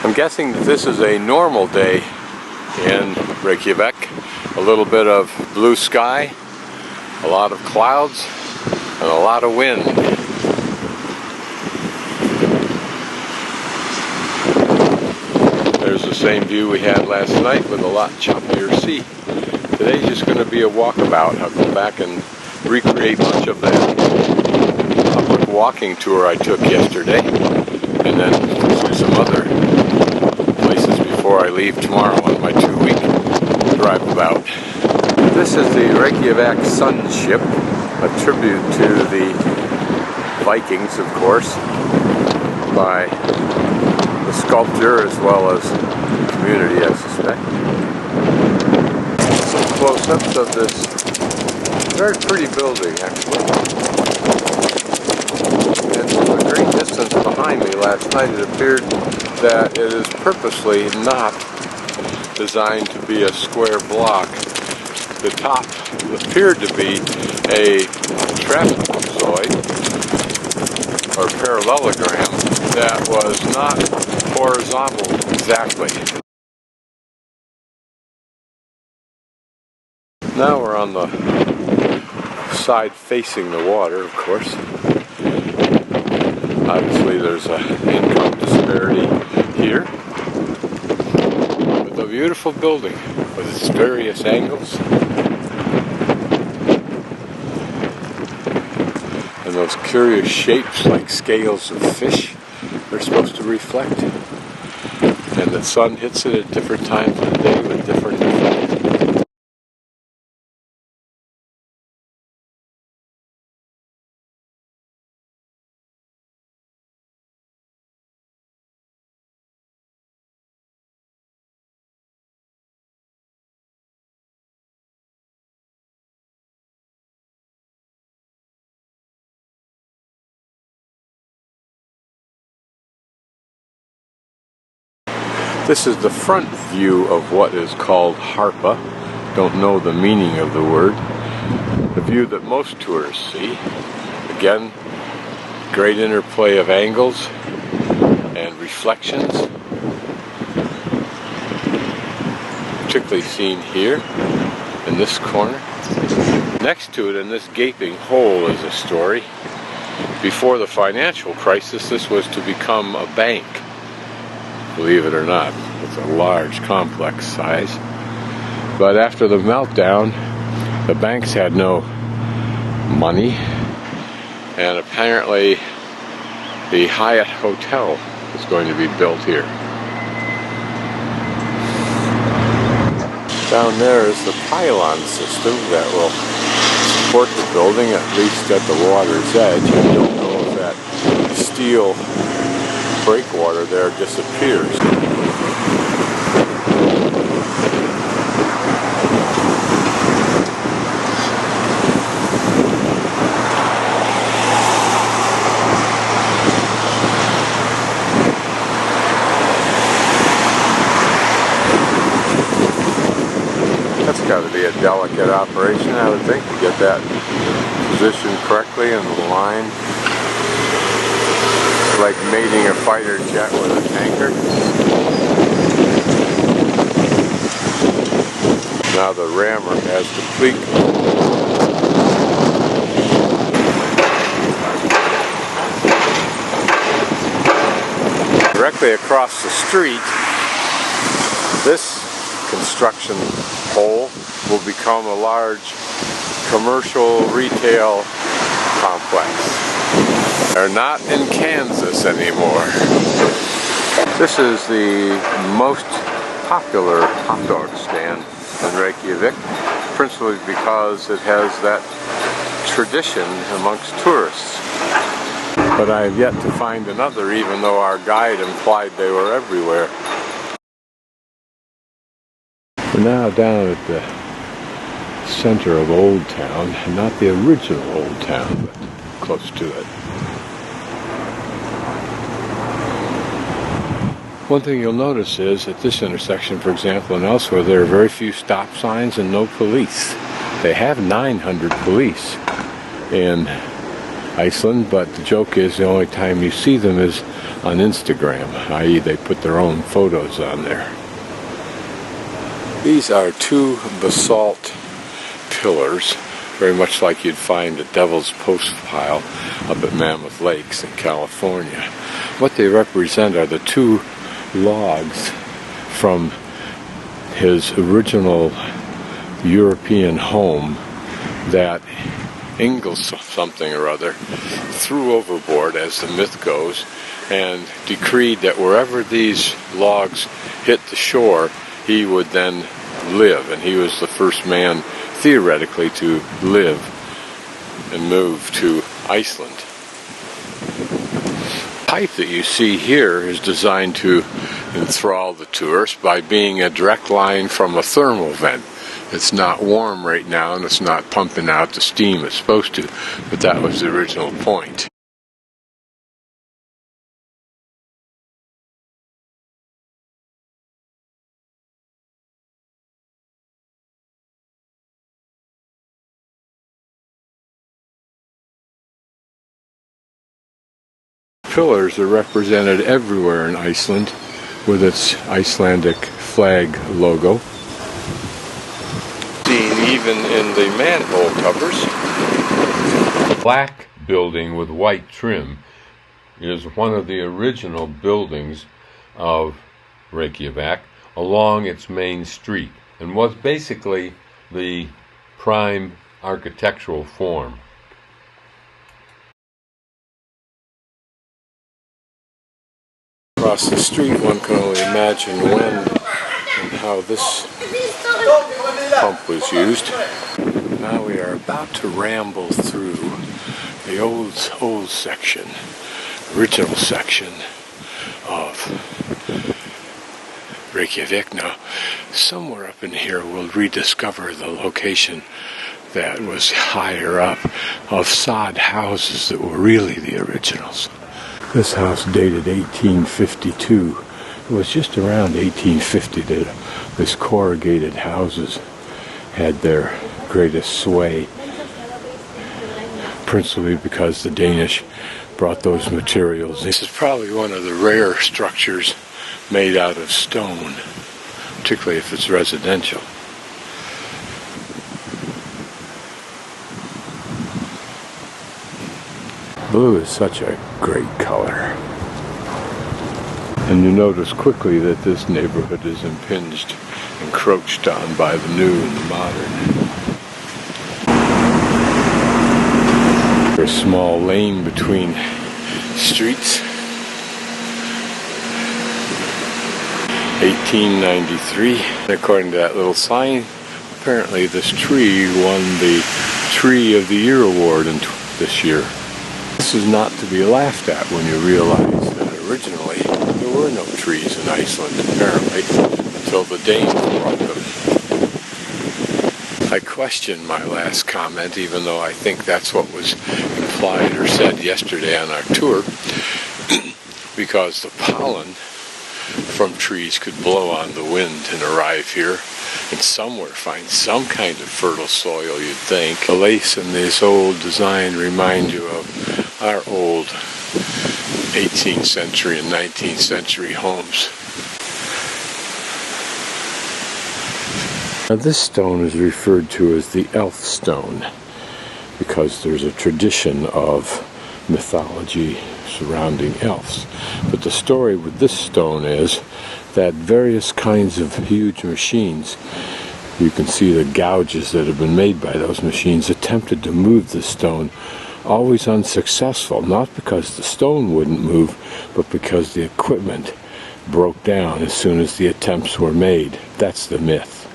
I'm guessing that this is a normal day in Reykjavik. A little bit of blue sky, a lot of clouds, and a lot of wind. There's the same view we had last night with a lot choppier sea. Today's just going to be a walkabout. I'll go back and recreate much of that public walking tour I took yesterday, and then do some other places before I leave tomorrow on my 2-week drive about. This is the Reykjavik Sun Ship, a tribute to the Vikings, of course, by the sculptor as well as the community, I suspect. Some close-ups of this very pretty building, actually. And from a great distance behind me last night, it appeared that it is purposely not designed to be a square block. The top appeared to be a trapezoid or parallelogram that was not horizontal exactly. Now we're on the side facing the water, of course. Obviously there's an income disparity here. But the beautiful building with its various angles. And those curious shapes like scales of fish they're supposed to reflect. And the sun hits it at different times of the day with different effects. This is the front view of what is called Harpa. Don't know the meaning of the word. The view that most tourists see. Again, great interplay of angles and reflections. Particularly seen here in this corner. Next to it in this gaping hole is a story. Before the financial crisis, this was to become a bank. Believe it or not, it's a large complex size. But after the meltdown, the banks had no money, and apparently the Hyatt Hotel is going to be built here. Down there is the pylon system that will support the building, at least at the water's edge. I don't know if that steel breakwater there disappears. That's got to be a delicate operation, I would think, to get that positioned correctly in the line. Like mating a fighter jet with a tanker. Now the rammer has to tweak. Directly across the street, this construction hole will become a large commercial retail complex. They're not in Kansas anymore. This is the most popular hot dog stand in Reykjavik, principally because it has that tradition amongst tourists. But I have yet to find another, even though our guide implied they were everywhere. We're now down at the center of Old Town, not the original Old Town, but close to it. One thing you'll notice is at this intersection, for example, and elsewhere, there are very few stop signs and no police. They have 900 police in Iceland, but the joke is the only time you see them is on Instagram, i.e. they put their own photos on there. These are two basalt pillars, very much like you'd find at Devil's Post Pile up at Mammoth Lakes in California. What they represent are the two logs from his original European home that Ingolfur something or other threw overboard, as the myth goes, and decreed that wherever these logs hit the shore, he would then live, and he was the first man theoretically to live and move to Iceland. The pipe that you see here is designed to enthrall the tourist by being a direct line from a thermal vent. It's not warm right now and it's not pumping out the steam it's supposed to, but that was the original point. Pillars are represented everywhere in Iceland with its Icelandic flag logo. Seen even in the manhole covers. The black building with white trim is one of the original buildings of Reykjavik along its main street and was basically the prime architectural form. Across the street, one can only imagine when and how this pump was used. Now we are about to ramble through the old section, original section of Reykjavik. Now, somewhere up in here we'll rediscover the location that was higher up of sod houses that were really the originals. This house dated 1852. It was just around 1850 that these corrugated houses had their greatest sway, principally because the Danish brought those materials. This is probably one of the rare structures made out of stone, particularly if it's residential. Blue is such a great color. And you notice quickly that this neighborhood is impinged, encroached on by the new and the modern. There's a small lane between streets. 1893. According to that little sign, apparently this tree won the Tree of the Year award this year. This is not to be laughed at when you realize that originally there were no trees in Iceland, apparently, until the Danes brought them. I question my last comment, even though I think that's what was implied or said yesterday on our tour, because the pollen from trees could blow on the wind and arrive here and somewhere find some kind of fertile soil, you'd think. The lace in this old design remind you of our old 18th century and 19th century homes. Now this stone is referred to as the elf stone because there's a tradition of mythology surrounding elves. But the story with this stone is that various kinds of huge machines, you can see the gouges that have been made by those machines, attempted to move the stone, always unsuccessful, not because the stone wouldn't move, but because the equipment broke down as soon as the attempts were made. That's the myth.